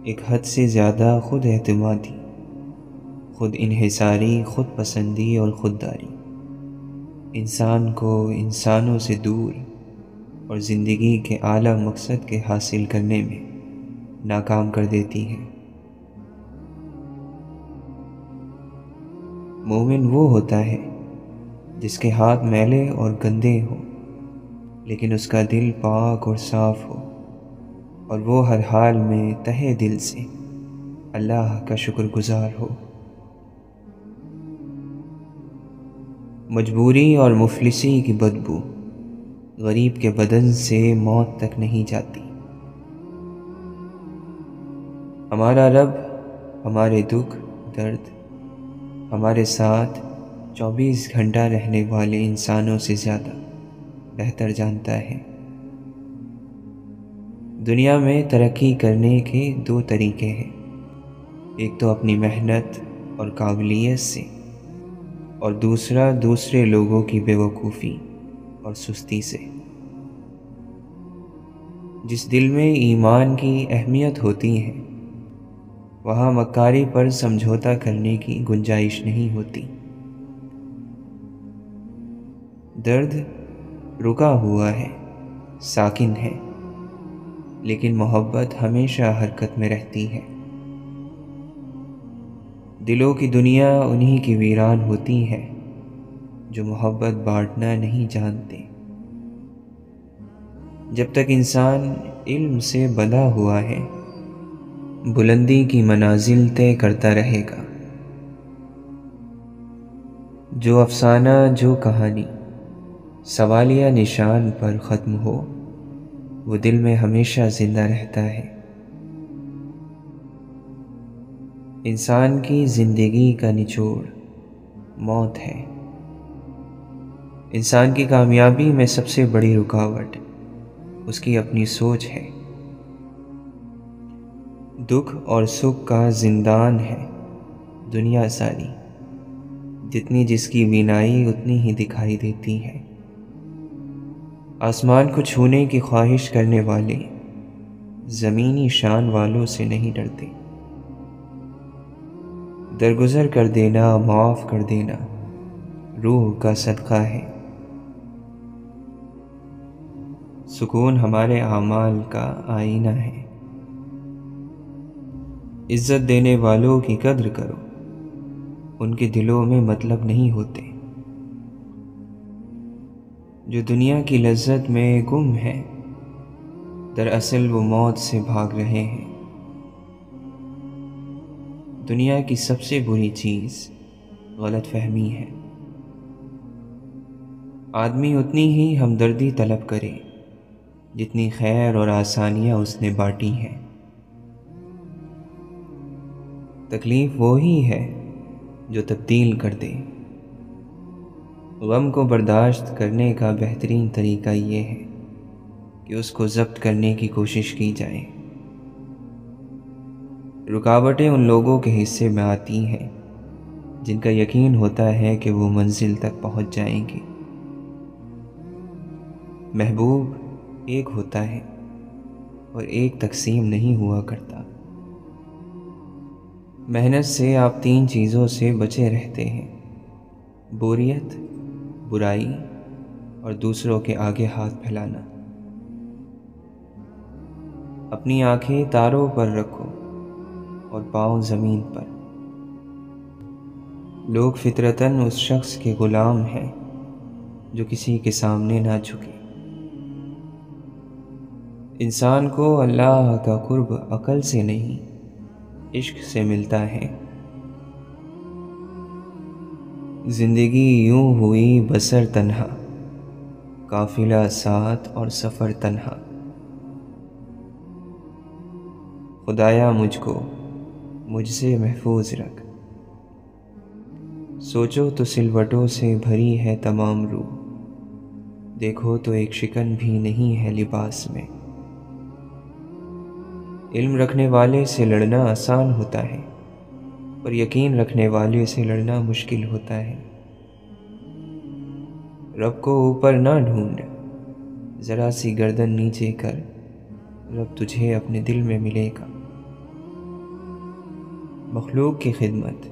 ایک حد سے زیادہ خود اعتمادی، خود انحصاری، خود پسندی اور خودداری انسان کو انسانوں سے دور اور زندگی کے اعلیٰ مقصد کے حاصل کرنے میں ناکام کر دیتی ہے۔ مومن وہ ہوتا ہے جس کے ہاتھ میلے اور گندے ہوں لیکن اس کا دل پاک اور صاف ہو، اور وہ ہر حال میں تہہ دل سے اللہ کا شکر گزار ہو۔ مجبوری اور مفلسی کی بدبو غریب کے بدن سے موت تک نہیں جاتی۔ ہمارا رب ہمارے دکھ درد ہمارے ساتھ 24 گھنٹہ رہنے والے انسانوں سے زیادہ بہتر جانتا ہے۔ دنیا میں ترقی کرنے کے 2 طریقے ہیں، ایک تو اپنی محنت اور قابلیت سے، اور دوسرا دوسرے لوگوں کی بے وقوفی اور سستی سے۔ جس دل میں ایمان کی اہمیت ہوتی ہے وہاں مکاری پر سمجھوتا کرنے کی گنجائش نہیں ہوتی۔ درد رکا ہوا ہے، ساکن ہے، لیکن محبت ہمیشہ حرکت میں رہتی ہے۔ دلوں کی دنیا انہی کی ویران ہوتی ہے جو محبت بانٹنا نہیں جانتے۔ جب تک انسان علم سے بندھا ہوا ہے بلندی کی منازل طے کرتا رہے گا۔ جو افسانہ، جو کہانی سوالیہ نشان پر ختم ہو وہ دل میں ہمیشہ زندہ رہتا ہے۔ انسان کی زندگی کا نچوڑ موت ہے۔ انسان کی کامیابی میں سب سے بڑی رکاوٹ اس کی اپنی سوچ ہے۔ دکھ اور سکھ کا زندان ہے دنیا ساری، جتنی جس کی بینائی اتنی ہی دکھائی دیتی ہے۔ آسمان کو چھونے کی خواہش کرنے والے زمینی شان والوں سے نہیں ڈرتے۔ درگزر کر دینا، معاف کر دینا روح کا صدقہ ہے۔ سکون ہمارے اعمال کا آئینہ ہے۔ عزت دینے والوں کی قدر کرو، ان کے دلوں میں مطلب نہیں ہوتے۔ جو دنیا کی لذت میں گم ہے دراصل وہ موت سے بھاگ رہے ہیں۔ دنیا کی سب سے بری چیز غلط فہمی ہے۔ آدمی اتنی ہی ہمدردی طلب کرے جتنی خیر اور آسانیاں اس نے بانٹی ہیں۔ تکلیف وہی ہے جو تبدیل کر دے۔ غم کو برداشت کرنے کا بہترین طریقہ یہ ہے کہ اس کو ضبط کرنے کی کوشش کی جائے۔ رکاوٹیں ان لوگوں کے حصے میں آتی ہیں جن کا یقین ہوتا ہے کہ وہ منزل تک پہنچ جائیں گے۔ محبوب ایک ہوتا ہے اور ایک تقسیم نہیں ہوا کرتا۔ محنت سے آپ 3 چیزوں سے بچے رہتے ہیں، بوریت، برائی اور دوسروں کے آگے ہاتھ پھیلانا۔ اپنی آنکھیں تاروں پر رکھو اور پاؤں زمین پر۔ لوگ فطرتاً اس شخص کے غلام ہیں جو کسی کے سامنے نہ جھکے۔ انسان کو اللہ کا قرب عقل سے نہیں عشق سے ملتا ہے۔ زندگی یوں ہوئی بسر تنہا، قافلہ ساتھ اور سفر تنہا۔ خدایا مجھ کو مجھ سے محفوظ رکھ۔ سوچو تو سلوٹوں سے بھری ہے تمام روح، دیکھو تو ایک شکن بھی نہیں ہے لباس میں۔ علم رکھنے والے سے لڑنا آسان ہوتا ہے اور یقین رکھنے والے سے لڑنا مشکل ہوتا ہے۔ رب کو اوپر نہ ڈھونڈ، ذرا سی گردن نیچے کر، رب تجھے اپنے دل میں ملے گا۔ مخلوق کی خدمت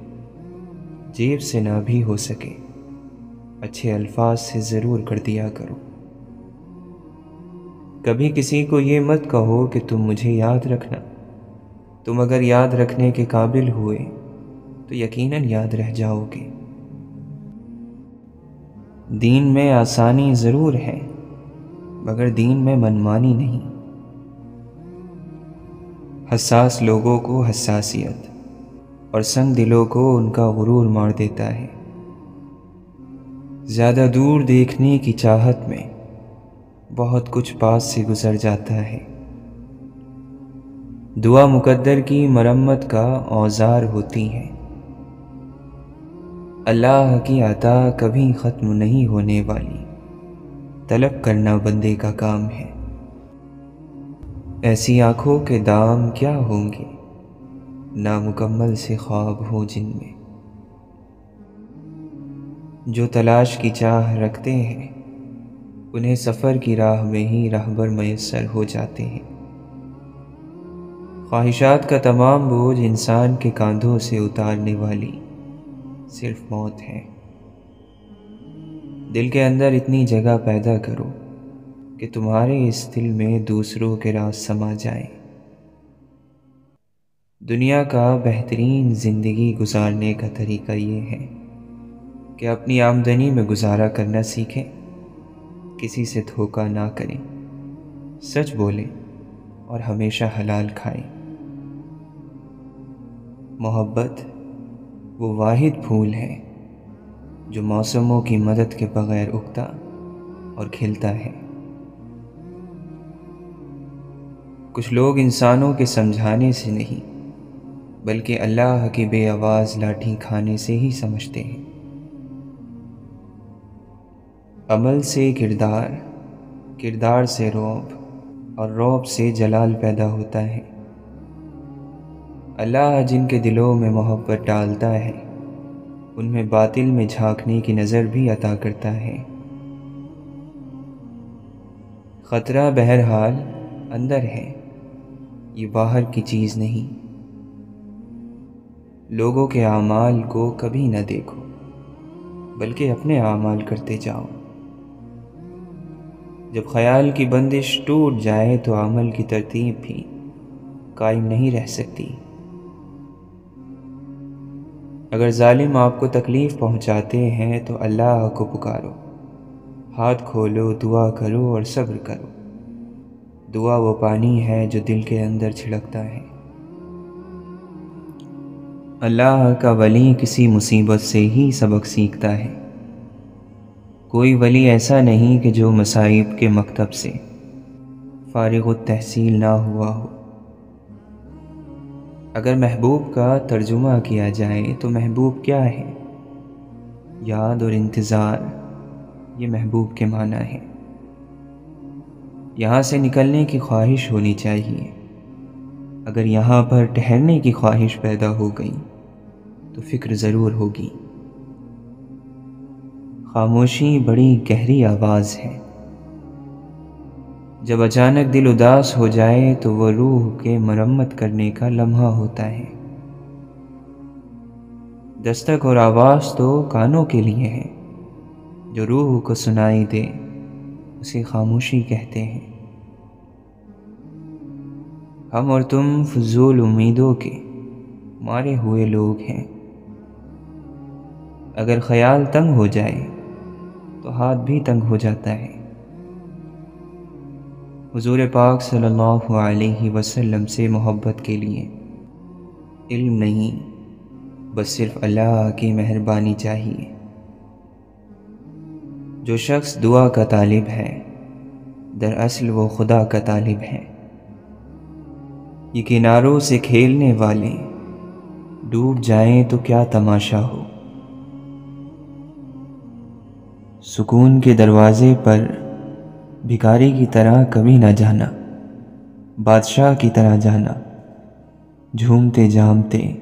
جیب سے نہ بھی ہو سکے، اچھے الفاظ سے ضرور کر دیا کرو۔ کبھی کسی کو یہ مت کہو کہ تم مجھے یاد رکھنا، تم اگر یاد رکھنے کے قابل ہوئے تو یقیناً یاد رہ جاؤ گے۔ دین میں آسانی ضرور ہے، مگر دین میں منمانی نہیں۔ حساس لوگوں کو حساسیت اور سنگ دلوں کو ان کا غرور مار دیتا ہے۔ زیادہ دور دیکھنے کی چاہت میں بہت کچھ پاس سے گزر جاتا ہے۔ دعا مقدر کی مرمت کا اوزار ہوتی ہے۔ اللہ کی عطا کبھی ختم نہیں ہونے والی، طلب کرنا بندے کا کام ہے۔ ایسی آنکھوں کے دام کیا ہوں گے، نامکمل سے خواب ہو جن میں۔ جو تلاش کی چاہ رکھتے ہیں انہیں سفر کی راہ میں ہی راہبر میسر ہو جاتے ہیں۔ خواہشات کا تمام بوجھ انسان کے کاندھوں سے اتارنے والی صرف موت ہے۔ دل کے اندر اتنی جگہ پیدا کرو کہ تمہارے اس دل میں دوسروں کے راز سما جائیں۔ دنیا کا بہترین زندگی گزارنے کا طریقہ یہ ہے کہ اپنی آمدنی میں گزارا کرنا سیکھیں، کسی سے دھوکہ نہ کریں، سچ بولیں اور ہمیشہ حلال کھائیں۔ محبت وہ واحد پھول ہے جو موسموں کی مدد کے بغیر اگتا اور کھلتا ہے۔ کچھ لوگ انسانوں کے سمجھانے سے نہیں بلکہ اللہ کی بے آواز لاٹھی کھانے سے ہی سمجھتے ہیں۔ عمل سے کردار، کردار سے رعب اور رعب سے جلال پیدا ہوتا ہے۔ اللہ جن کے دلوں میں محبت ڈالتا ہے ان میں باطل میں جھانکنے کی نظر بھی عطا کرتا ہے۔ خطرہ بہرحال اندر ہے، یہ باہر کی چیز نہیں۔ لوگوں کے اعمال کو کبھی نہ دیکھو بلکہ اپنے اعمال کرتے جاؤ۔ جب خیال کی بندش ٹوٹ جائے تو عمل کی ترتیب بھی قائم نہیں رہ سکتی۔ اگر ظالم آپ کو تکلیف پہنچاتے ہیں تو اللہ کو پکارو، ہاتھ کھولو، دعا کرو اور صبر کرو۔ دعا وہ پانی ہے جو دل کے اندر چھڑکتا ہے۔ اللہ کا ولی کسی مصیبت سے ہی سبق سیکھتا ہے۔ کوئی ولی ایسا نہیں کہ جو مصائب کے مکتب سے فارغ التحصیل نہ ہوا ہو۔ اگر محبوب کا ترجمہ کیا جائے تو محبوب کیا ہے؟ یاد اور انتظار، یہ محبوب کے معنی ہے۔ یہاں سے نکلنے کی خواہش ہونی چاہیے۔ اگر یہاں پر ٹھہرنے کی خواہش پیدا ہو گئی تو فکر ضرور ہوگی۔ خاموشی بڑی گہری آواز ہے۔ جب اچانک دل اداس ہو جائے تو وہ روح کے مرمت کرنے کا لمحہ ہوتا ہے۔ دستک اور آواز تو کانوں کے لیے ہے، جو روح کو سنائی دے اسے خاموشی کہتے ہیں۔ ہم اور تم فضول امیدوں کے مارے ہوئے لوگ ہیں۔ اگر خیال تنگ ہو جائے تو ہاتھ بھی تنگ ہو جاتا ہے۔ حضور پاک صلی اللہ علیہ وسلم سے محبت کے لیے علم نہیں، بس صرف اللہ کی مہربانی چاہیے۔ جو شخص دعا کا طالب ہے دراصل وہ خدا کا طالب ہے۔ یہ کناروں سے کھیلنے والے ڈوب جائیں تو کیا تماشا ہو۔ سکون کے دروازے پر بھکاری کی طرح کبھی نہ جانا، بادشاہ کی طرح جانا، جھومتے جامتے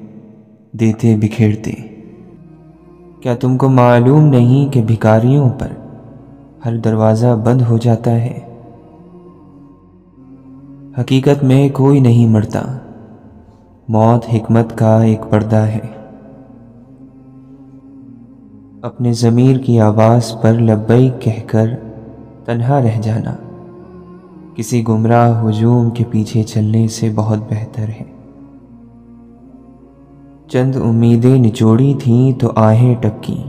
دیتے بکھیرتے۔ کیا تم کو معلوم نہیں کہ بھکاریوں پر ہر دروازہ بند ہو جاتا ہے؟ حقیقت میں کوئی نہیں مرتا، موت حکمت کا ایک پردہ ہے۔ اپنے ضمیر کی آواز پر لبیک کہہ کر تنہا رہ جانا کسی گمراہ ہجوم کے پیچھے چلنے سے بہت بہتر ہے۔ چند امیدیں نچوڑی تھیں تو آہیں ٹپکیں،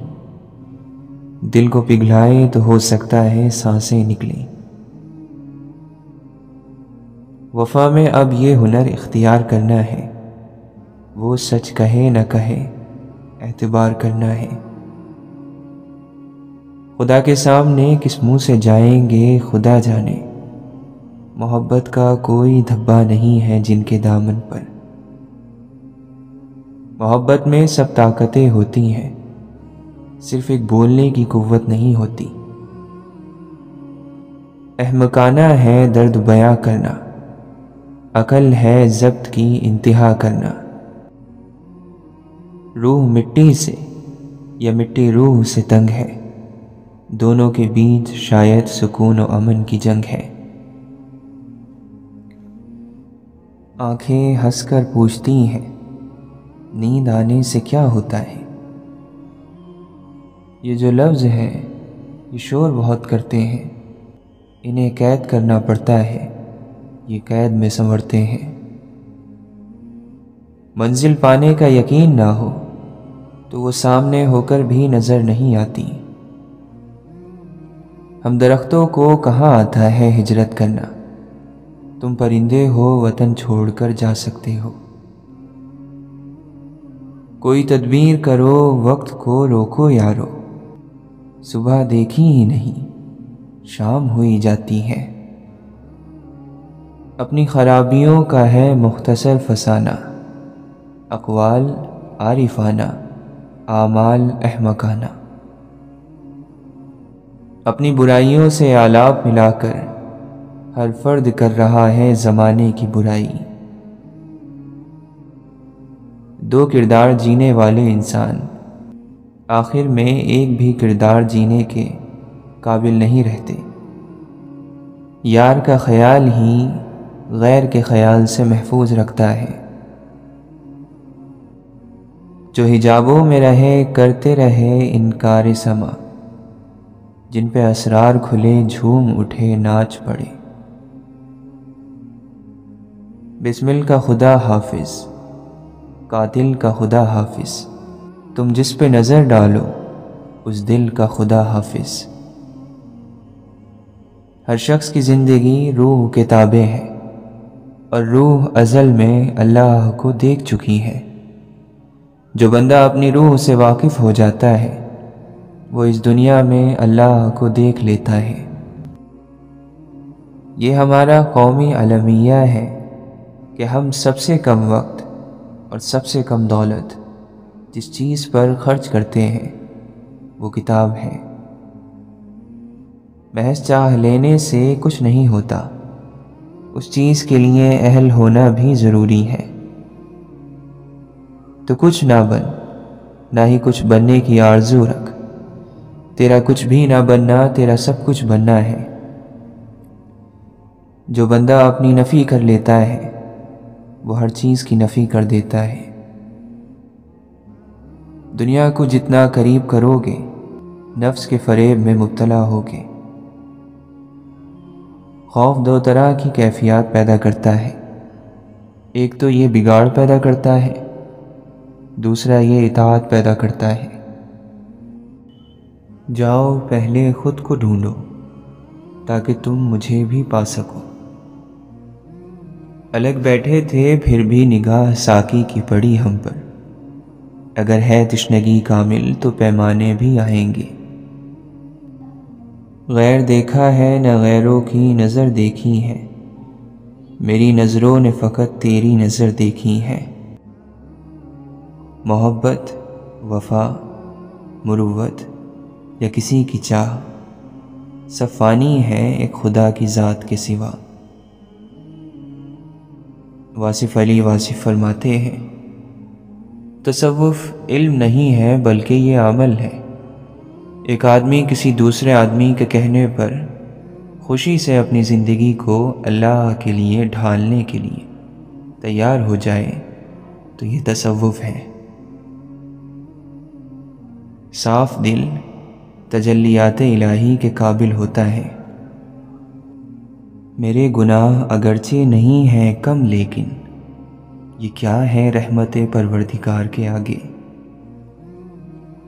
دل کو پگھلائے تو ہو سکتا ہے سانسیں نکلیں۔ وفا میں اب یہ ہنر اختیار کرنا ہے، وہ سچ کہے نہ کہے اعتبار کرنا ہے۔ خدا کے سامنے کس منہ سے جائیں گے خدا جانے، محبت کا کوئی دھبا نہیں ہے جن کے دامن پر۔ محبت میں سب طاقتیں ہوتی ہیں، صرف ایک بولنے کی قوت نہیں ہوتی۔ احمقانہ ہے درد بیاں کرنا، عقل ہے ضبط کی انتہا کرنا۔ روح مٹی سے یا مٹی روح سے تنگ ہے، دونوں کے بیچ شاید سکون و امن کی جنگ ہے۔ آنکھیں ہنس کر پوچھتی ہیں نیند آنے سے کیا ہوتا ہے۔ یہ جو لفظ ہیں یہ شور بہت کرتے ہیں، انہیں قید کرنا پڑتا ہے، یہ قید میں سنورتے ہیں۔ منزل پانے کا یقین نہ ہو تو وہ سامنے ہو کر بھی نظر نہیں آتی۔ ہم درختوں کو کہاں آتا ہے ہجرت کرنا، تم پرندے ہو وطن چھوڑ کر جا سکتے ہو۔ کوئی تدبیر کرو وقت کو روکو یارو، صبح دیکھی ہی نہیں شام ہوئی جاتی ہے۔ اپنی خرابیوں کا ہے مختصر فسانہ، اقوال عارفانہ اعمال احمقانہ۔ اپنی برائیوں سے آلاپ ملا کر ہر فرد کر رہا ہے زمانے کی برائی۔ دو کردار جینے والے انسان آخر میں ایک بھی کردار جینے کے قابل نہیں رہتے۔ یار کا خیال ہی غیر کے خیال سے محفوظ رکھتا ہے۔ جو حجابوں میں رہے کرتے رہے انکار سما، جن پہ اسرار کھلے جھوم اٹھے ناچ پڑے۔ بسمل کا خدا حافظ، قاتل کا خدا حافظ، تم جس پہ نظر ڈالو اس دل کا خدا حافظ۔ ہر شخص کی زندگی روح کے تابع ہے، اور روح ازل میں اللہ کو دیکھ چکی ہے۔ جو بندہ اپنی روح سے واقف ہو جاتا ہے وہ اس دنیا میں اللہ کو دیکھ لیتا ہے۔ یہ ہمارا قومی المیہ ہے کہ ہم سب سے کم وقت اور سب سے کم دولت جس چیز پر خرچ کرتے ہیں وہ کتاب ہے۔ محض چاہ لینے سے کچھ نہیں ہوتا، اس چیز کے لیے اہل ہونا بھی ضروری ہے۔ تو کچھ نہ بن، نہ ہی کچھ بننے کی آرزو رکھ، تیرا کچھ بھی نہ بننا تیرا سب کچھ بننا ہے۔ جو بندہ اپنی نفی کر لیتا ہے وہ ہر چیز کی نفی کر دیتا ہے۔ دنیا کو جتنا قریب کرو گے نفس کے فریب میں مبتلا ہوگے۔ خوف دو طرح کی کیفیات پیدا کرتا ہے، ایک تو یہ بگاڑ پیدا کرتا ہے، دوسرا یہ اطاعت پیدا کرتا ہے۔ جاؤ پہلے خود کو ڈھونڈو تاکہ تم مجھے بھی پا سکو۔ الگ بیٹھے تھے پھر بھی نگاہ ساقی کی پڑی ہم پر، اگر ہے تشنگی کامل تو پیمانے بھی آئیں گے۔ غیر دیکھا ہے نہ غیروں کی نظر دیکھی ہے، میری نظروں نے فقط تیری نظر دیکھی ہے۔ محبت، وفا، مروت یا کسی کی چاہ سب فانی ہے ایک خدا کی ذات کے سوا۔ واصف علی واصف فرماتے ہیں تصوف علم نہیں ہے بلکہ یہ عمل ہے۔ ایک آدمی کسی دوسرے آدمی کے کہنے پر خوشی سے اپنی زندگی کو اللہ کے لیے ڈھالنے کے لیے تیار ہو جائے تو یہ تصوف ہے۔ صاف دل تجلیات الہی کے قابل ہوتا ہے۔ میرے گناہ اگرچہ نہیں ہیں کم، لیکن یہ کیا ہے رحمت پروردگار کے آگے۔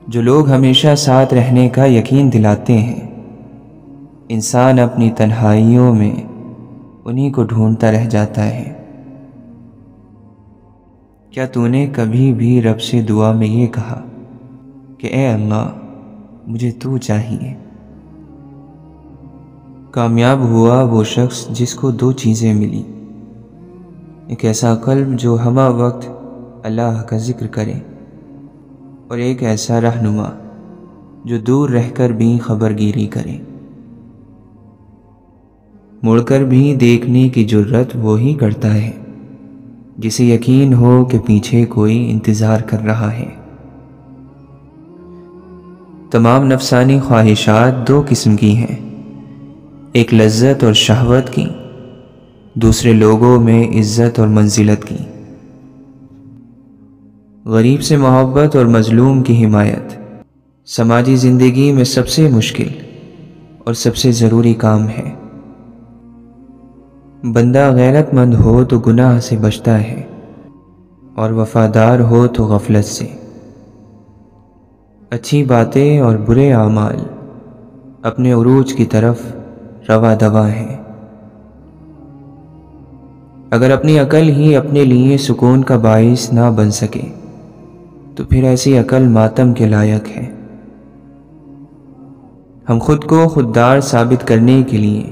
جو لوگ ہمیشہ ساتھ رہنے کا یقین دلاتے ہیں، انسان اپنی تنہائیوں میں انہی کو ڈھونڈتا رہ جاتا ہے۔ کیا تو نے کبھی بھی رب سے دعا میں یہ کہا کہ اے اللہ مجھے تو چاہیے؟ کامیاب ہوا وہ شخص جس کو دو چیزیں ملی، ایک ایسا قلب جو ہمہ وقت اللہ کا ذکر کرے، اور ایک ایسا رہنما جو دور رہ کر بھی خبر گیری کرے۔ مڑ کر بھی دیکھنے کی جرت وہی کرتا ہے جسے یقین ہو کہ پیچھے کوئی انتظار کر رہا ہے۔ تمام نفسانی خواہشات دو قسم کی ہیں، ایک لذت اور شہوت کی، دوسرے لوگوں میں عزت اور منزلت کی۔ غریب سے محبت اور مظلوم کی حمایت سماجی زندگی میں سب سے مشکل اور سب سے ضروری کام ہے۔ بندہ غیرت مند ہو تو گناہ سے بچتا ہے، اور وفادار ہو تو غفلت سے۔ اچھی باتیں اور برے اعمال اپنے عروج کی طرف رواں دواں ہیں۔ اگر اپنی عقل ہی اپنے لیے سکون کا باعث نہ بن سکے تو پھر ایسی عقل ماتم کے لائق ہے۔ ہم خود کو خوددار ثابت کرنے کے لیے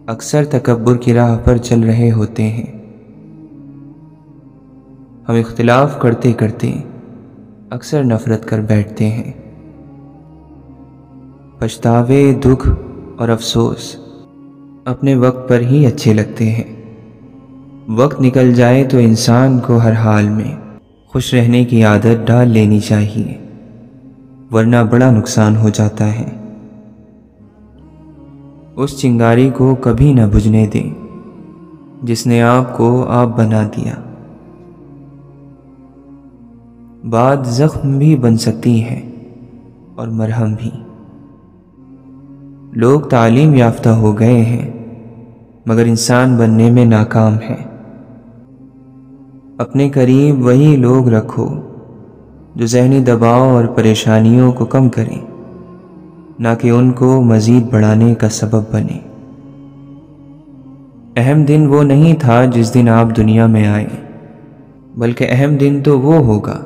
اکثر تکبر کی راہ پر چل رہے ہوتے ہیں۔ ہم اختلاف کرتے کرتے اکثر نفرت کر بیٹھتے ہیں۔ پچھتاوے، دکھ اور افسوس اپنے وقت پر ہی اچھے لگتے ہیں۔ وقت نکل جائے تو انسان کو ہر حال میں خوش رہنے کی عادت ڈال لینی چاہیے، ورنہ بڑا نقصان ہو جاتا ہے۔ اس چنگاری کو کبھی نہ بجھنے دیں جس نے آپ کو آگ بنا دیا۔ بات زخم بھی بن سکتی ہے اور مرہم بھی۔ لوگ تعلیم یافتہ ہو گئے ہیں مگر انسان بننے میں ناکام ہیں۔ اپنے قریب وہی لوگ رکھو جو ذہنی دباؤ اور پریشانیوں کو کم کریں، نہ کہ ان کو مزید بڑھانے کا سبب بنے۔ اہم دن وہ نہیں تھا جس دن آپ دنیا میں آئے، بلکہ اہم دن تو وہ ہوگا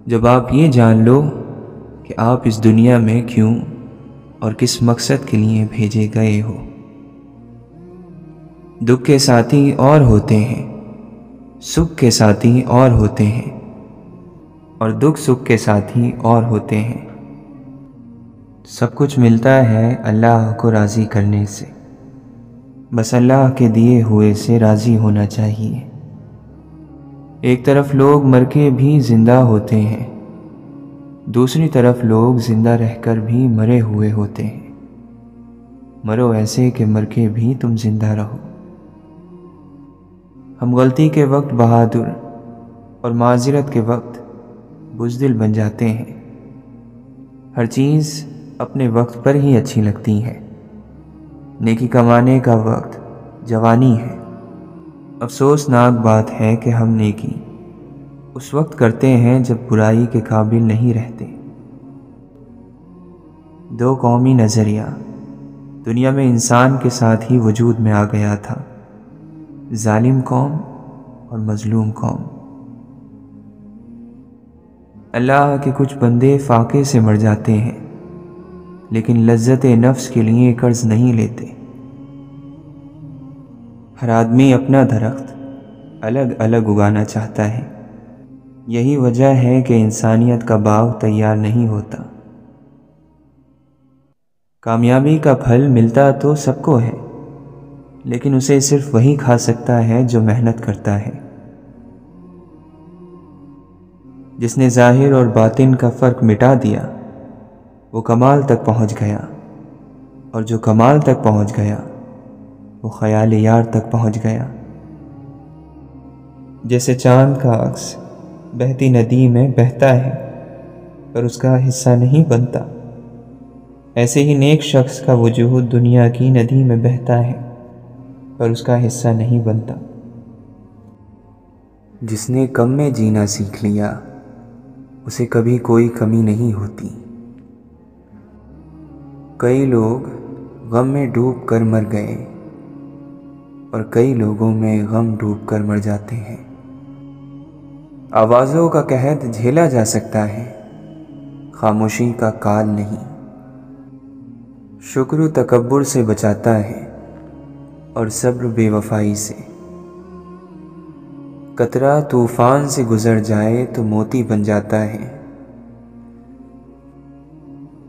جب آپ یہ جان لو کہ آپ اس دنیا میں کیوں اور کس مقصد کے لیے بھیجے گئے ہو۔ دکھ کے ساتھی اور ہوتے ہیں، سکھ کے ساتھی اور ہوتے ہیں، اور دکھ سکھ کے ساتھی اور ہوتے ہیں۔ سب کچھ ملتا ہے اللہ کو راضی کرنے سے، بس اللہ کے دیے ہوئے سے راضی ہونا چاہیے۔ ایک طرف لوگ مر کے بھی زندہ ہوتے ہیں، دوسری طرف لوگ زندہ رہ کر بھی مرے ہوئے ہوتے ہیں۔ مرو ایسے کہ مر کے بھی تم زندہ رہو۔ ہم غلطی کے وقت بہادر اور معذرت کے وقت بزدل بن جاتے ہیں۔ ہر چیز اپنے وقت پر ہی اچھی لگتی ہے۔ نیکی کمانے کا وقت جوانی ہے۔ افسوسناک بات ہے کہ ہم نیکی اس وقت کرتے ہیں جب برائی کے قابل نہیں رہتے۔ دو قومی نظریہ دنیا میں انسان کے ساتھ ہی وجود میں آ گیا تھا، ظالم قوم اور مظلوم قوم۔ اللہ کے کچھ بندے فاقے سے مر جاتے ہیں لیکن لذت نفس کے لیے قرض نہیں لیتے۔ ہر آدمی اپنا درخت الگ الگ اگانا چاہتا ہے، یہی وجہ ہے کہ انسانیت کا باغ تیار نہیں ہوتا۔ کامیابی کا پھل ملتا تو سب کو ہے، لیکن اسے صرف وہی کھا سکتا ہے جو محنت کرتا ہے۔ جس نے ظاہر اور باطن کا فرق مٹا دیا وہ کمال تک پہنچ گیا۔ اور جو کمال تک پہنچ گیا وہ خیال یار تک پہنچ گیا۔ جیسے چاند کا عکس بہتی ندی میں بہتا ہے پر اس کا حصہ نہیں بنتا، ایسے ہی نیک شخص کا وجود دنیا کی ندی میں بہتا ہے پر اس کا حصہ نہیں بنتا۔ جس نے کم میں جینا سیکھ لیا اسے کبھی کوئی کمی نہیں ہوتی۔ کئی لوگ غم میں ڈوب کر مر گئے اور کئی لوگوں میں غم ڈوب کر مر جاتے ہیں۔ آوازوں کا قحط جھیلا جا سکتا ہے، خاموشی کا کال نہیں۔ شکر و تکبر سے بچاتا ہے اور صبر بے وفائی سے۔ قطرہ طوفان سے گزر جائے تو موتی بن جاتا ہے۔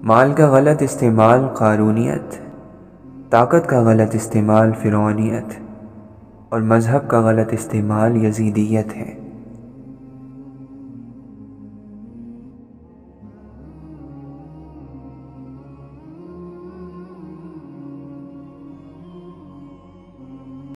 مال کا غلط استعمال قارونیت، طاقت کا غلط استعمال فرعونیت اور مذہب کا غلط استعمال یزیدیت ہے۔